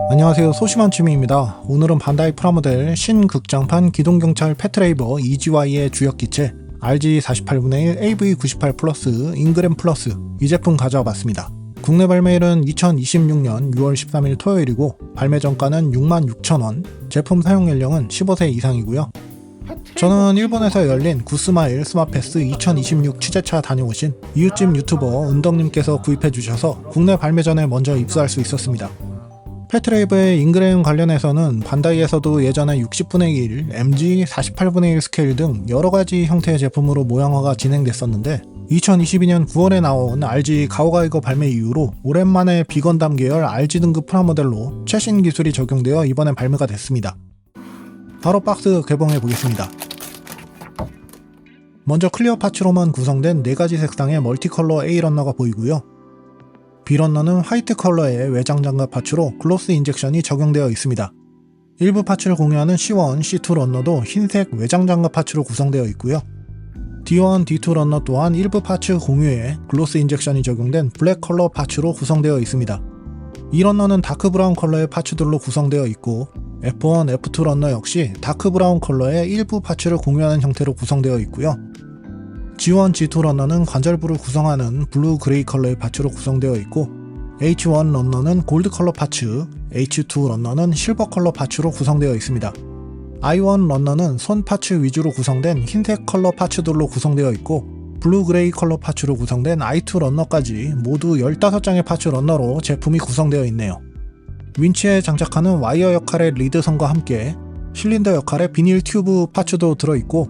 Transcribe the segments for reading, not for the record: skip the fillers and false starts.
안녕하세요, 소심한 취미입니다. 오늘은 반다이 프라모델 신극장판 기동경찰 패트레이버 EGY의 주역기체 RG48분의 1 AV98 플러스 잉그램 플러스 이 제품 가져와 봤습니다. 국내 발매일은 2026년 6월 13일 토요일이고 발매 정가는 66,000원, 제품 사용 연령은 15세 이상이고요. 저는 일본에서 열린 구스마일 스마페스 2026 취재차 다녀오신 이웃집 유튜버 은덕님께서 구입해주셔서 국내 발매 전에 먼저 입수할 수 있었습니다. 패트레이버의 잉그램 관련해서는 반다이에서도 예전에 60분의 1, MG 48분의 1 스케일 등 여러가지 형태의 제품으로 모형화가 진행됐었는데 2022년 9월에 나온 RG 가오가이거 발매 이후로 오랜만에 비건담 계열 RG 등급 프라모델로 최신 기술이 적용되어 이번에 발매가 됐습니다. 바로 박스 개봉해 보겠습니다. 먼저 클리어 파츠로만 구성된 4가지 색상의 멀티컬러 A런너가 보이고요. B런너는 화이트 컬러의 외장 장갑 파츠로 글로스 인젝션이 적용되어 있습니다. 일부 파츠를 공유하는 C1, C2 런너도 흰색 외장 장갑 파츠로 구성되어 있고요. D1, D2 런너 또한 일부 파츠 공유에 글로스 인젝션이 적용된 블랙 컬러 파츠로 구성되어 있습니다. 이 런너는 다크 브라운 컬러의 파츠들로 구성되어 있고 F1, F2 런너 역시 다크 브라운 컬러의 일부 파츠를 공유하는 형태로 구성되어 있고요. G1, G2 런너는 관절부를 구성하는 블루 그레이 컬러의 파츠로 구성되어 있고 H1 런너는 골드 컬러 파츠, H2 런너는 실버 컬러 파츠로 구성되어 있습니다. I1 런너는 손 파츠 위주로 구성된 흰색 컬러 파츠들로 구성되어 있고 블루 그레이 컬러 파츠로 구성된 I2 런너까지 모두 15장의 파츠 런너로 제품이 구성되어 있네요. 윈치에 장착하는 와이어 역할의 리드선과 함께 실린더 역할의 비닐 튜브 파츠도 들어있고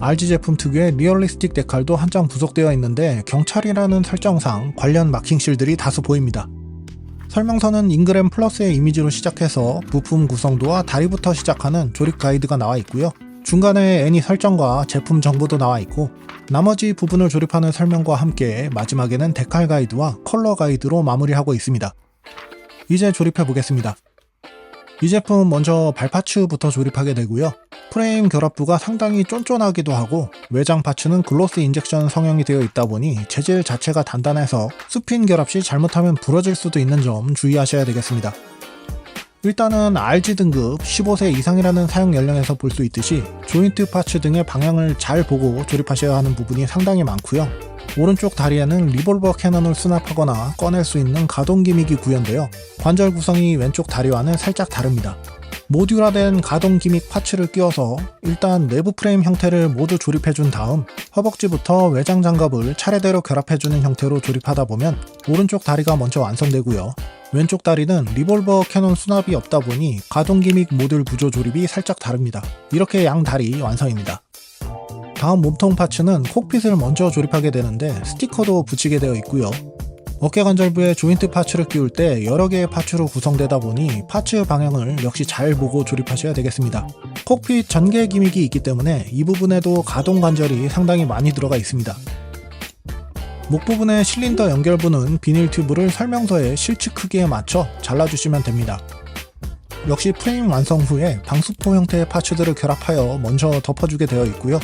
RG 제품 특유의 리얼리스틱 데칼도 한 장 부속되어 있는데 경찰이라는 설정상 관련 마킹실들이 다수 보입니다. 설명서는 잉그램 플러스의 이미지로 시작해서 부품 구성도와 다리부터 시작하는 조립 가이드가 나와 있고요. 중간에 애니 설정과 제품 정보도 나와 있고 나머지 부분을 조립하는 설명과 함께 마지막에는 데칼 가이드와 컬러 가이드로 마무리하고 있습니다. 이제 조립해 보겠습니다. 이 제품 먼저 발파츠부터 조립하게 되고요. 프레임 결합부가 상당히 쫀쫀하기도 하고 외장 파츠는 글로스 인젝션 성형이 되어 있다 보니 재질 자체가 단단해서 수핀 결합 시 잘못하면 부러질 수도 있는 점 주의하셔야 되겠습니다. 일단은 RG 등급 15세 이상이라는 사용 연령에서 볼 수 있듯이 조인트 파츠 등의 방향을 잘 보고 조립하셔야 하는 부분이 상당히 많고요. 오른쪽 다리에는 리볼버 캐논을 수납하거나 꺼낼 수 있는 가동 기믹이 구현되어 관절 구성이 왼쪽 다리와는 살짝 다릅니다. 모듈화된 가동 기믹 파츠를 끼워서 일단 내부 프레임 형태를 모두 조립해준 다음 허벅지부터 외장 장갑을 차례대로 결합해주는 형태로 조립하다 보면 오른쪽 다리가 먼저 완성되고요. 왼쪽 다리는 리볼버 캐논 수납이 없다 보니 가동 기믹 모듈 구조 조립이 살짝 다릅니다. 이렇게 양 다리 완성입니다. 다음 몸통 파츠는 콕핏을 먼저 조립하게 되는데 스티커도 붙이게 되어 있고요. 어깨 관절부에 조인트 파츠를 끼울 때 여러 개의 파츠로 구성되다 보니 파츠 방향을 역시 잘 보고 조립하셔야 되겠습니다. 콕핏 전개 기믹이 있기 때문에 이 부분에도 가동 관절이 상당히 많이 들어가 있습니다. 목 부분의 실린더 연결부는 비닐 튜브를 설명서의 실측 크기에 맞춰 잘라주시면 됩니다. 역시 프레임 완성 후에 방수포 형태의 파츠들을 결합하여 먼저 덮어주게 되어 있고요.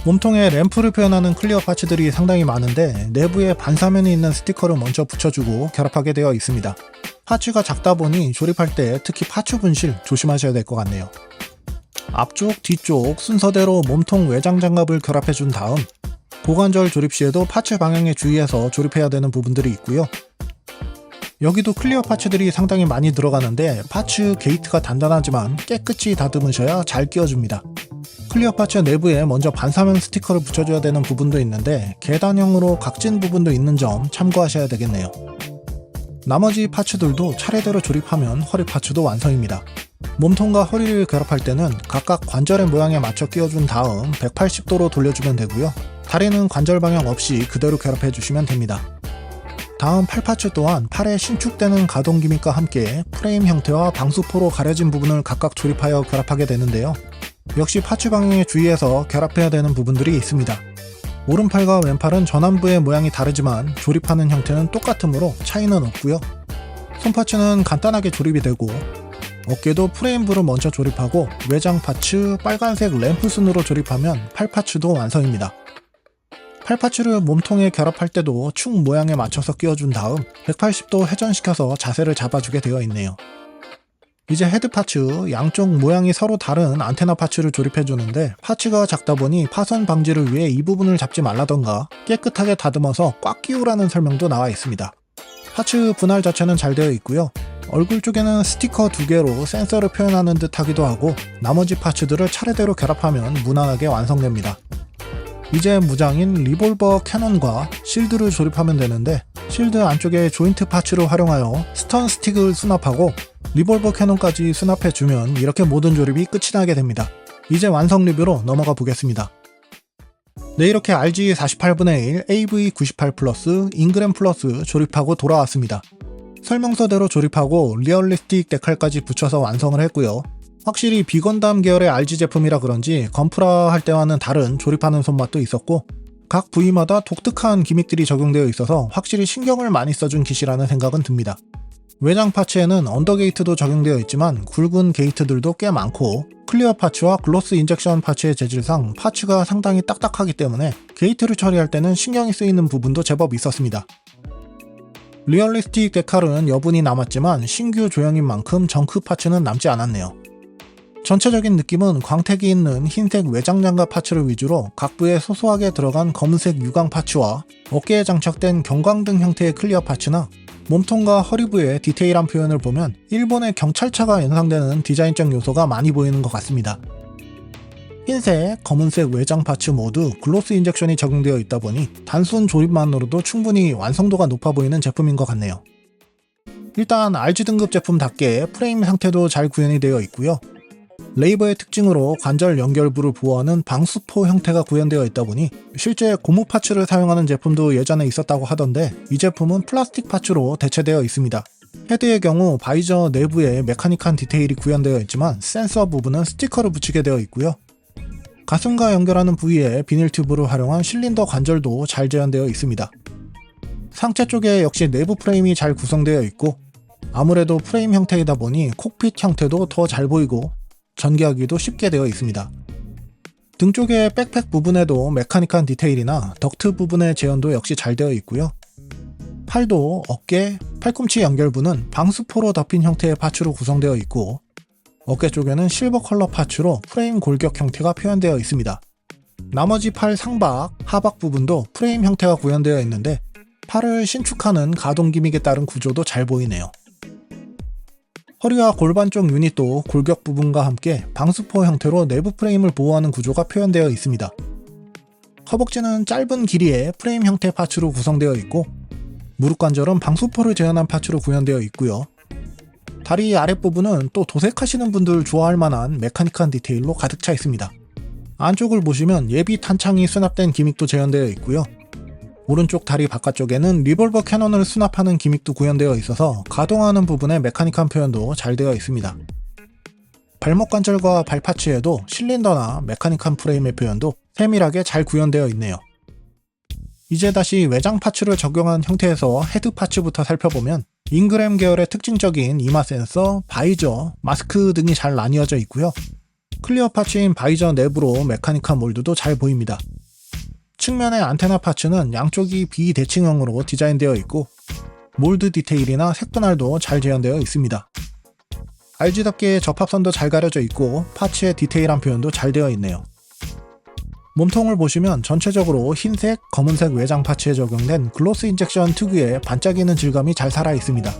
몸통에 램프를 표현하는 클리어 파츠들이 상당히 많은데 내부에 반사면이 있는 스티커를 먼저 붙여주고 결합하게 되어 있습니다. 파츠가 작다 보니 조립할 때 특히 파츠 분실 조심하셔야 될 것 같네요. 앞쪽, 뒤쪽 순서대로 몸통 외장 장갑을 결합해준 다음 고관절 조립 시에도 파츠 방향에 주의해서 조립해야 되는 부분들이 있고요. 여기도 클리어 파츠들이 상당히 많이 들어가는데 파츠 게이트가 단단하지만 깨끗이 다듬으셔야 잘 끼워줍니다. 클리어 파츠 내부에 먼저 반사면 스티커를 붙여줘야 되는 부분도 있는데 계단형으로 각진 부분도 있는 점 참고하셔야 되겠네요. 나머지 파츠들도 차례대로 조립하면 허리 파츠도 완성입니다. 몸통과 허리를 결합할 때는 각각 관절의 모양에 맞춰 끼워준 다음 180도로 돌려주면 되고요. 다리는 관절 방향 없이 그대로 결합해주시면 됩니다. 다음 팔 파츠 또한 팔에 신축되는 가동 기믹과 함께 프레임 형태와 방수포로 가려진 부분을 각각 조립하여 결합하게 되는데요. 역시 파츠 방향에 주의해서 결합해야 되는 부분들이 있습니다. 오른팔과 왼팔은 전완부의 모양이 다르지만 조립하는 형태는 똑같으므로 차이는 없고요. 손파츠는 간단하게 조립이 되고 어깨도 프레임부를 먼저 조립하고 외장 파츠 빨간색 램프 순으로 조립하면 팔파츠도 완성입니다. 팔파츠를 몸통에 결합할 때도 축 모양에 맞춰서 끼워준 다음 180도 회전시켜서 자세를 잡아주게 되어 있네요. 이제 헤드 파츠, 양쪽 모양이 서로 다른 안테나 파츠를 조립해주는데 파츠가 작다 보니 파손 방지를 위해 이 부분을 잡지 말라던가 깨끗하게 다듬어서 꽉 끼우라는 설명도 나와 있습니다. 파츠 분할 자체는 잘 되어 있고요. 얼굴 쪽에는 스티커 2개로 센서를 표현하는 듯 하기도 하고 나머지 파츠들을 차례대로 결합하면 무난하게 완성됩니다. 이제 무장인 리볼버 캐논과 실드를 조립하면 되는데 실드 안쪽에 조인트 파츠를 활용하여 스턴 스틱을 수납하고 리볼버 캐논까지 수납해주면 이렇게 모든 조립이 끝이 나게 됩니다. 이제 완성 리뷰로 넘어가 보겠습니다. 네, 이렇게 RG 48분의 1 AV98 플러스 잉그램 플러스 조립하고 돌아왔습니다. 설명서대로 조립하고 리얼리스틱 데칼까지 붙여서 완성을 했고요. 확실히 비건담 계열의 RG 제품이라 그런지 건프라 할 때와는 다른 조립하는 손맛도 있었고 각 부위마다 독특한 기믹들이 적용되어 있어서 확실히 신경을 많이 써준 킷이라는 생각은 듭니다. 외장 파츠에는 언더게이트도 적용되어 있지만 굵은 게이트들도 꽤 많고 클리어 파츠와 글로스 인젝션 파츠의 재질상 파츠가 상당히 딱딱하기 때문에 게이트를 처리할 때는 신경이 쓰이는 부분도 제법 있었습니다. 리얼리스틱 데칼은 여분이 남았지만 신규 조형인 만큼 정크 파츠는 남지 않았네요. 전체적인 느낌은 광택이 있는 흰색 외장 장갑 파츠를 위주로 각부에 소소하게 들어간 검은색 유광 파츠와 어깨에 장착된 경광등 형태의 클리어 파츠나 몸통과 허리부의 디테일한 표현을 보면 일본의 경찰차가 연상되는 디자인적 요소가 많이 보이는 것 같습니다. 흰색, 검은색 외장 파츠 모두 글로스 인젝션이 적용되어 있다 보니 단순 조립만으로도 충분히 완성도가 높아 보이는 제품인 것 같네요. 일단 RG 등급 제품답게 프레임 상태도 잘 구현이 되어 있고요. 레이버의 특징으로 관절 연결부를 보호하는 방수포 형태가 구현되어 있다 보니 실제 고무 파츠를 사용하는 제품도 예전에 있었다고 하던데 이 제품은 플라스틱 파츠로 대체되어 있습니다. 헤드의 경우 바이저 내부에 메카닉한 디테일이 구현되어 있지만 센서 부분은 스티커를 붙이게 되어 있고요. 가슴과 연결하는 부위에 비닐 튜브를 활용한 실린더 관절도 잘 재현되어 있습니다. 상체 쪽에 역시 내부 프레임이 잘 구성되어 있고 아무래도 프레임 형태이다 보니 콕핏 형태도 더 잘 보이고 전개하기도 쉽게 되어 있습니다. 등 쪽의 백팩 부분에도 메카닉한 디테일이나 덕트 부분의 재현도 역시 잘 되어 있고요. 팔도 어깨, 팔꿈치 연결부는 방수포로 덮인 형태의 파츠로 구성되어 있고 어깨 쪽에는 실버 컬러 파츠로 프레임 골격 형태가 표현되어 있습니다. 나머지 팔 상박, 하박 부분도 프레임 형태가 구현되어 있는데 팔을 신축하는 가동 기믹에 따른 구조도 잘 보이네요. 허리와 골반 쪽 유닛도 골격 부분과 함께 방수포 형태로 내부 프레임을 보호하는 구조가 표현되어 있습니다. 허벅지는 짧은 길이의 프레임 형태 파츠로 구성되어 있고 무릎 관절은 방수포를 재현한 파츠로 구현되어 있고요. 다리 아랫부분은 또 도색하시는 분들 좋아할 만한 메카닉한 디테일로 가득 차 있습니다. 안쪽을 보시면 예비 탄창이 수납된 기믹도 재현되어 있고요. 오른쪽 다리 바깥쪽에는 리볼버 캐논을 수납하는 기믹도 구현되어 있어서 가동하는 부분에 메카닉한 표현도 잘 되어 있습니다. 발목 관절과 발파츠에도 실린더나 메카닉한 프레임의 표현도 세밀하게 잘 구현되어 있네요. 이제 다시 외장 파츠를 적용한 형태에서 헤드 파츠부터 살펴보면 잉그램 계열의 특징적인 이마 센서, 바이저, 마스크 등이 잘 나뉘어져 있고요. 클리어 파츠인 바이저 내부로 메카닉한 몰드도 잘 보입니다. 측면의 안테나 파츠는 양쪽이 비대칭형으로 디자인되어 있고 몰드 디테일이나 색 분할도 잘 재현되어 있습니다. RG답게 접합선도 잘 가려져 있고 파츠의 디테일한 표현도 잘 되어 있네요. 몸통을 보시면 전체적으로 흰색, 검은색 외장 파츠에 적용된 글로스 인젝션 특유의 반짝이는 질감이 잘 살아 있습니다.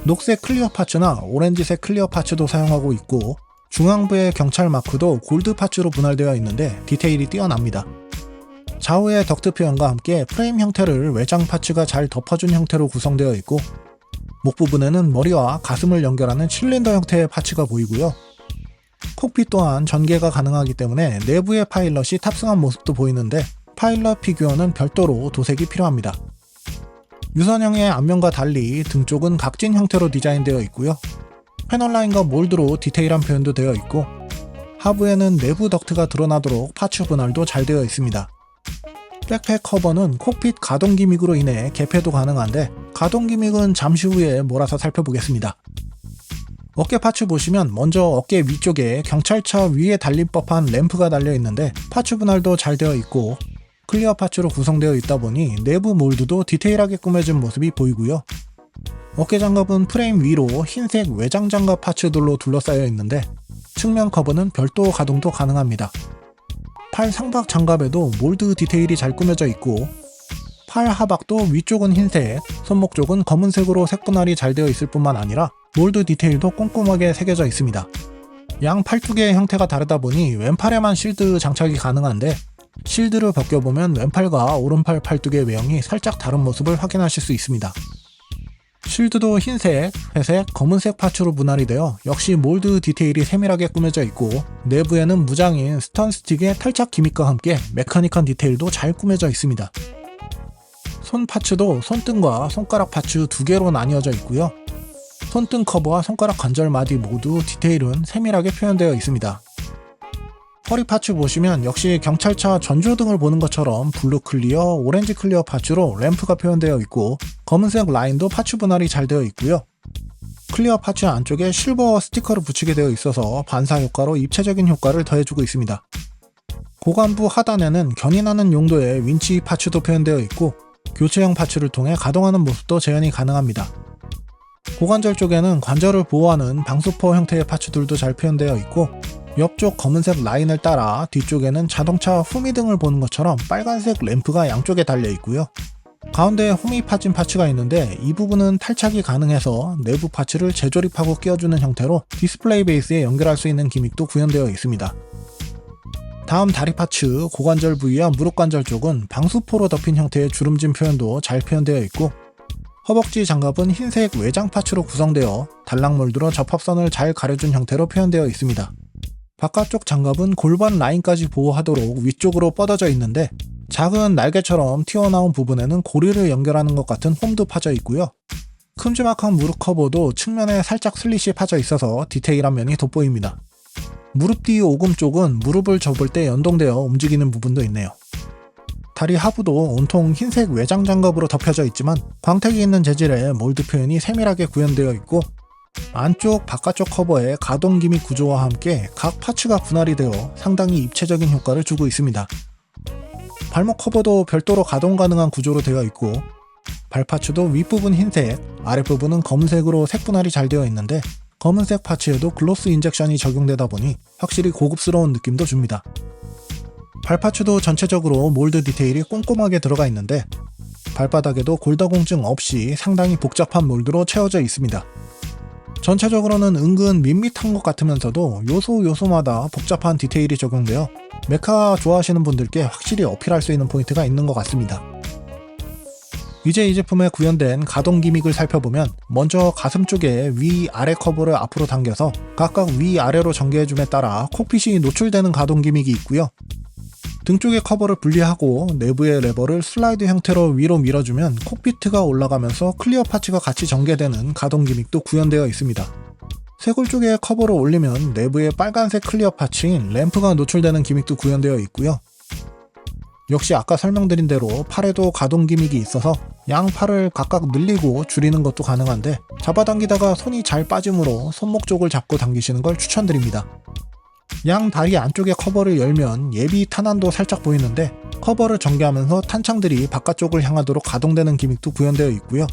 녹색 클리어 파츠나 오렌지색 클리어 파츠도 사용하고 있고 중앙부의 경찰 마크도 골드 파츠로 분할되어 있는데 디테일이 뛰어납니다. 좌우의 덕트 표현과 함께 프레임 형태를 외장 파츠가 잘 덮어준 형태로 구성되어 있고 목 부분에는 머리와 가슴을 연결하는 실린더 형태의 파츠가 보이고요. 콕핏 또한 전개가 가능하기 때문에 내부의 파일럿이 탑승한 모습도 보이는데 파일럿 피규어는 별도로 도색이 필요합니다. 유선형의 앞면과 달리 등 쪽은 각진 형태로 디자인되어 있고요. 패널라인과 몰드로 디테일한 표현도 되어 있고 하부에는 내부 덕트가 드러나도록 파츠 분할도 잘 되어 있습니다. 백팩 커버는 콕핏 가동 기믹으로 인해 개폐도 가능한데 가동 기믹은 잠시 후에 몰아서 살펴보겠습니다. 어깨 파츠 보시면 먼저 어깨 위쪽에 경찰차 위에 달릴 법한 램프가 달려 있는데 파츠 분할도 잘 되어 있고 클리어 파츠로 구성되어 있다 보니 내부 몰드도 디테일하게 꾸며진 모습이 보이고요. 어깨 장갑은 프레임 위로 흰색 외장 장갑 파츠들로 둘러싸여 있는데 측면 커버는 별도 가동도 가능합니다. 팔 상박 장갑에도 몰드 디테일이 잘 꾸며져 있고 팔 하박도 위쪽은 흰색, 손목 쪽은 검은색으로 색 분할이 잘 되어 있을 뿐만 아니라 몰드 디테일도 꼼꼼하게 새겨져 있습니다. 양 팔뚝의 형태가 다르다 보니 왼팔에만 실드 장착이 가능한데 실드를 벗겨보면 왼팔과 오른팔 팔뚝의 외형이 살짝 다른 모습을 확인하실 수 있습니다. 실드도 흰색, 회색, 검은색 파츠로 분할이 되어 역시 몰드 디테일이 세밀하게 꾸며져 있고 내부에는 무장인 스턴 스틱의 탈착 기믹과 함께 메카닉한 디테일도 잘 꾸며져 있습니다. 손 파츠도 손등과 손가락 파츠 두 개로 나뉘어져 있고요. 손등 커버와 손가락 관절 마디 모두 디테일은 세밀하게 표현되어 있습니다. 허리 파츠 보시면 역시 경찰차 전조등을 보는 것처럼 블루 클리어, 오렌지 클리어 파츠로 램프가 표현되어 있고 검은색 라인도 파츠 분할이 잘 되어 있고요. 클리어 파츠 안쪽에 실버 스티커를 붙이게 되어 있어서 반사 효과로 입체적인 효과를 더해주고 있습니다. 고관부 하단에는 견인하는 용도의 윈치 파츠도 표현되어 있고 교체형 파츠를 통해 가동하는 모습도 재현이 가능합니다. 고관절 쪽에는 관절을 보호하는 방수포 형태의 파츠들도 잘 표현되어 있고 옆쪽 검은색 라인을 따라 뒤쪽에는 자동차 후미등을 보는 것처럼 빨간색 램프가 양쪽에 달려 있고요. 가운데에 홈이 파진 파츠가 있는데 이 부분은 탈착이 가능해서 내부 파츠를 재조립하고 끼워주는 형태로 디스플레이 베이스에 연결할 수 있는 기믹도 구현되어 있습니다. 다음 다리 파츠, 고관절 부위와 무릎 관절 쪽은 방수포로 덮인 형태의 주름진 표현도 잘 표현되어 있고 허벅지 장갑은 흰색 외장 파츠로 구성되어 달랑 몰드로 접합선을 잘 가려준 형태로 표현되어 있습니다. 바깥쪽 장갑은 골반 라인까지 보호하도록 위쪽으로 뻗어져 있는데 작은 날개처럼 튀어나온 부분에는 고리를 연결하는 것 같은 홈도 파져 있고요. 큼지막한 무릎 커버도 측면에 살짝 슬릿이 파져 있어서 디테일한 면이 돋보입니다. 무릎 뒤 오금 쪽은 무릎을 접을 때 연동되어 움직이는 부분도 있네요. 다리 하부도 온통 흰색 외장 장갑으로 덮여져 있지만 광택이 있는 재질의 몰드 표현이 세밀하게 구현되어 있고 안쪽 바깥쪽 커버의 가동 기믹 구조와 함께 각 파츠가 분할이 되어 상당히 입체적인 효과를 주고 있습니다. 발목 커버도 별도로 가동 가능한 구조로 되어 있고 발파츠도 윗부분 흰색, 아랫부분은 검은색으로 색 분할이 잘 되어 있는데 검은색 파츠에도 글로스 인젝션이 적용되다 보니 확실히 고급스러운 느낌도 줍니다. 발파츠도 전체적으로 몰드 디테일이 꼼꼼하게 들어가 있는데 발바닥에도 골다공증 없이 상당히 복잡한 몰드로 채워져 있습니다. 전체적으로는 은근 밋밋한 것 같으면서도 요소마다 복잡한 디테일이 적용되어 메카 좋아하시는 분들께 확실히 어필할 수 있는 포인트가 있는 것 같습니다. 이제 이 제품에 구현된 가동 기믹을 살펴보면 먼저 가슴 쪽에 위, 아래 커버를 앞으로 당겨서 각각 위, 아래로 전개해줌에 따라 콕핏이 노출되는 가동 기믹이 있고요. 등 쪽의 커버를 분리하고 내부의 레버를 슬라이드 형태로 위로 밀어주면 콕피트가 올라가면서 클리어 파츠가 같이 전개되는 가동 기믹도 구현되어 있습니다. 쇄골 쪽에 커버를 올리면 내부의 빨간색 클리어 파츠인 램프가 노출되는 기믹도 구현되어 있고요. 역시 아까 설명드린 대로 팔에도 가동 기믹이 있어서 양 팔을 각각 늘리고 줄이는 것도 가능한데 잡아당기다가 손이 잘 빠지므로 손목 쪽을 잡고 당기시는 걸 추천드립니다. 양 다리 안쪽의 커버를 열면 예비 탄환도 살짝 보이는데 커버를 전개하면서 탄창들이 바깥쪽을 향하도록 가동되는 기믹도 구현되어 있고요.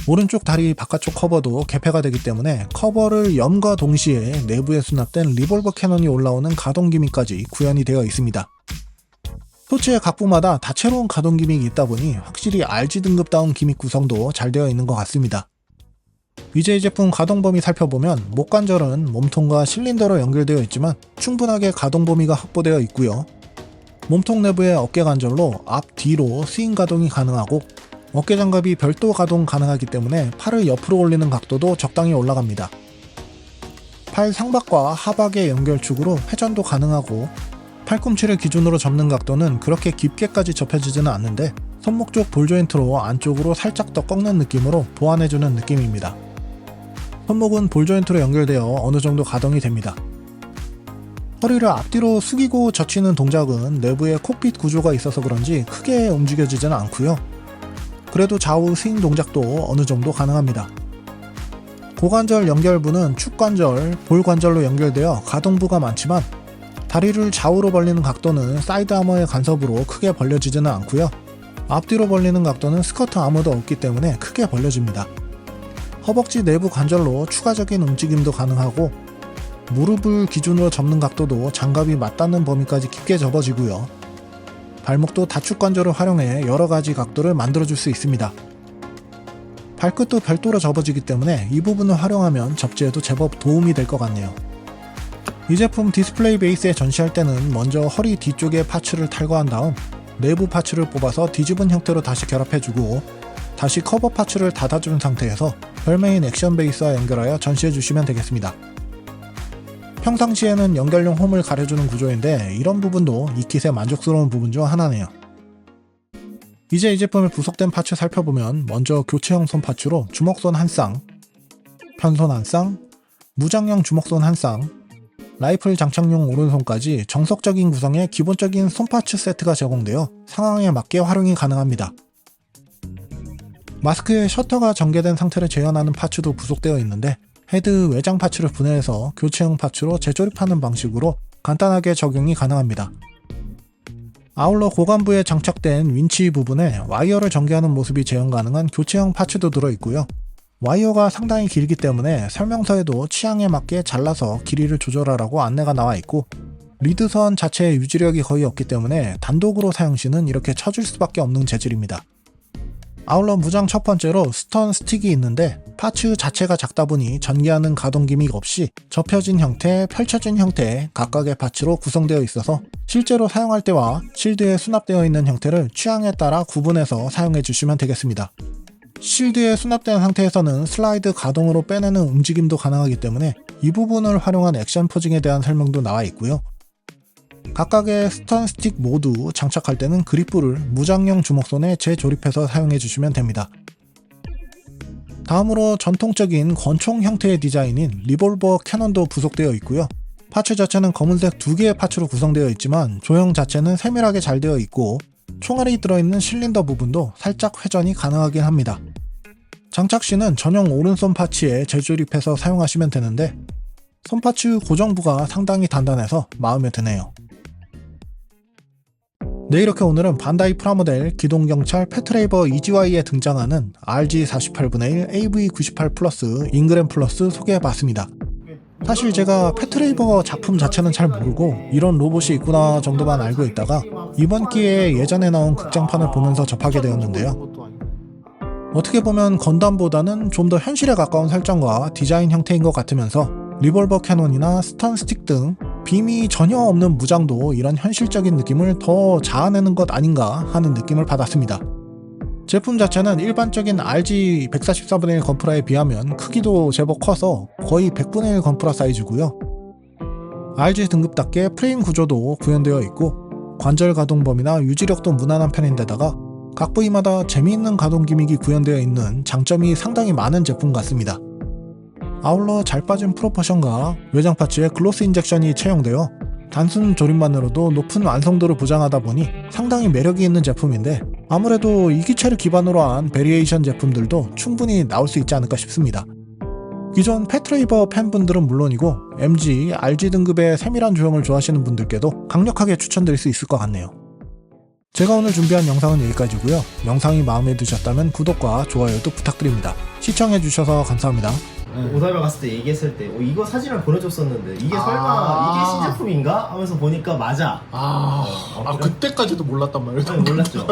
오른쪽 다리 바깥쪽 커버도 개폐가 되기 때문에 커버를 염과 동시에 내부에 수납된 리볼버 캐논이 올라오는 가동 기믹까지 구현이 되어 있습니다. 토치의 각부마다 다채로운 가동 기믹이 있다 보니 확실히 RG 등급다운 기믹 구성도 잘 되어 있는 것 같습니다. 이제 이 제품 가동 범위 살펴보면 목 관절은 몸통과 실린더로 연결되어 있지만 충분하게 가동 범위가 확보되어 있고요. 몸통 내부의 어깨 관절로 앞, 뒤로 스윙 가동이 가능하고 어깨 장갑이 별도 가동 가능하기 때문에 팔을 옆으로 올리는 각도도 적당히 올라갑니다. 팔 상박과 하박의 연결축으로 회전도 가능하고 팔꿈치를 기준으로 접는 각도는 그렇게 깊게까지 접혀지지는 않는데 손목 쪽 볼 조인트로 안쪽으로 살짝 더 꺾는 느낌으로 보완해주는 느낌입니다. 손목은 볼 조인트로 연결되어 어느 정도 가동이 됩니다. 허리를 앞뒤로 숙이고 젖히는 동작은 내부에 콕핏 구조가 있어서 그런지 크게 움직여지지는 않고요. 그래도 좌우 스윙 동작도 어느 정도 가능합니다. 고관절 연결부는 축관절, 볼관절로 연결되어 가동부가 많지만 다리를 좌우로 벌리는 각도는 사이드 아머의 간섭으로 크게 벌려지지는 않고요. 앞뒤로 벌리는 각도는 스커트 아머도 없기 때문에 크게 벌려집니다. 허벅지 내부 관절로 추가적인 움직임도 가능하고 무릎을 기준으로 접는 각도도 장갑이 맞닿는 범위까지 깊게 접어지고요. 발목도 다축관절을 활용해 여러가지 각도를 만들어줄 수 있습니다. 발끝도 별도로 접어지기 때문에 이 부분을 활용하면 접지에도 제법 도움이 될 것 같네요. 이 제품 디스플레이 베이스에 전시할 때는 먼저 허리 뒤쪽의 파츠를 탈거한 다음 내부 파츠를 뽑아서 뒤집은 형태로 다시 결합해주고 다시 커버 파츠를 닫아준 상태에서 벨메인 액션 베이스와 연결하여 전시해주시면 되겠습니다. 평상시에는 연결용 홈을 가려주는 구조인데 이런 부분도 이 킷의 만족스러운 부분 중 하나네요. 이제 이 제품의 부속된 파츠 살펴보면 먼저 교체형 손 파츠로 주먹손 한 쌍, 편손 한 쌍, 무장형 주먹손 한 쌍, 라이플 장착용 오른손까지 정석적인 구성의 기본적인 손 파츠 세트가 제공되어 상황에 맞게 활용이 가능합니다. 마스크에 셔터가 전개된 상태를 재현하는 파츠도 부속되어 있는데 헤드 외장 파츠를 분해해서 교체형 파츠로 재조립하는 방식으로 간단하게 적용이 가능합니다. 아울러 고관부에 장착된 윈치 부분에 와이어를 전개하는 모습이 재현 가능한 교체형 파츠도 들어있고요. 와이어가 상당히 길기 때문에 설명서에도 취향에 맞게 잘라서 길이를 조절하라고 안내가 나와 있고 리드선 자체의 유지력이 거의 없기 때문에 단독으로 사용 시는 이렇게 쳐줄 수밖에 없는 재질입니다. 아울러 무장 첫 번째로 스턴 스틱이 있는데 파츠 자체가 작다 보니 전개하는 가동 기믹 없이 접혀진 형태, 펼쳐진 형태의 각각의 파츠로 구성되어 있어서 실제로 사용할 때와 실드에 수납되어 있는 형태를 취향에 따라 구분해서 사용해 주시면 되겠습니다. 실드에 수납된 상태에서는 슬라이드 가동으로 빼내는 움직임도 가능하기 때문에 이 부분을 활용한 액션 포징에 대한 설명도 나와 있고요. 각각의 스턴 스틱 모두 장착할 때는 그립부를 무장형 주먹손에 재조립해서 사용해 주시면 됩니다. 다음으로 전통적인 권총 형태의 디자인인 리볼버 캐논도 부속되어 있고요. 파츠 자체는 검은색 2개의 파츠로 구성되어 있지만 조형 자체는 세밀하게 잘 되어 있고 총알이 들어있는 실린더 부분도 살짝 회전이 가능하긴 합니다. 장착 시는 전용 오른손 파츠에 재조립해서 사용하시면 되는데 손파츠 고정부가 상당히 단단해서 마음에 드네요. 네, 이렇게 오늘은 반다이 프라모델 기동경찰 패트레이버 EGY에 등장하는 RG48분의 1 AV98 플러스 잉그램 플러스 소개해봤습니다. 사실 제가 패트레이버 작품 자체는 잘 모르고 이런 로봇이 있구나 정도만 알고 있다가 이번 기회에 예전에 나온 극장판을 보면서 접하게 되었는데요. 어떻게 보면 건담보다는 좀 더 현실에 가까운 설정과 디자인 형태인 것 같으면서 리볼버 캐논이나 스턴 스틱 등 빔이 전혀 없는 무장도 이런 현실적인 느낌을 더 자아내는 것 아닌가 하는 느낌을 받았습니다. 제품 자체는 일반적인 RG 144분의 1 건프라에 비하면 크기도 제법 커서 거의 100분의 1 건프라 사이즈고요. RG 등급답게 프레임 구조도 구현되어 있고 관절 가동 범위나 유지력도 무난한 편인데다가 각 부위마다 재미있는 가동 기믹이 구현되어 있는 장점이 상당히 많은 제품 같습니다. 아울러 잘 빠진 프로포션과 외장 파츠에 글로스 인젝션이 채용되어 단순 조립만으로도 높은 완성도를 보장하다 보니 상당히 매력이 있는 제품인데 아무래도 이 기체를 기반으로 한 베리에이션 제품들도 충분히 나올 수 있지 않을까 싶습니다. 기존 패트레이버 팬분들은 물론이고 MG, RG 등급의 세밀한 조형을 좋아하시는 분들께도 강력하게 추천드릴 수 있을 것 같네요. 제가 오늘 준비한 영상은 여기까지고요. 영상이 마음에 드셨다면 구독과 좋아요도 부탁드립니다. 시청해주셔서 감사합니다. 오다이바 갔을 때 얘기했을 때 이거 사진을 보내줬었는데 이게 설마 이게 신제품인가? 하면서 보니까 맞아. 그때까지도 몰랐단 말이에요. 몰랐죠.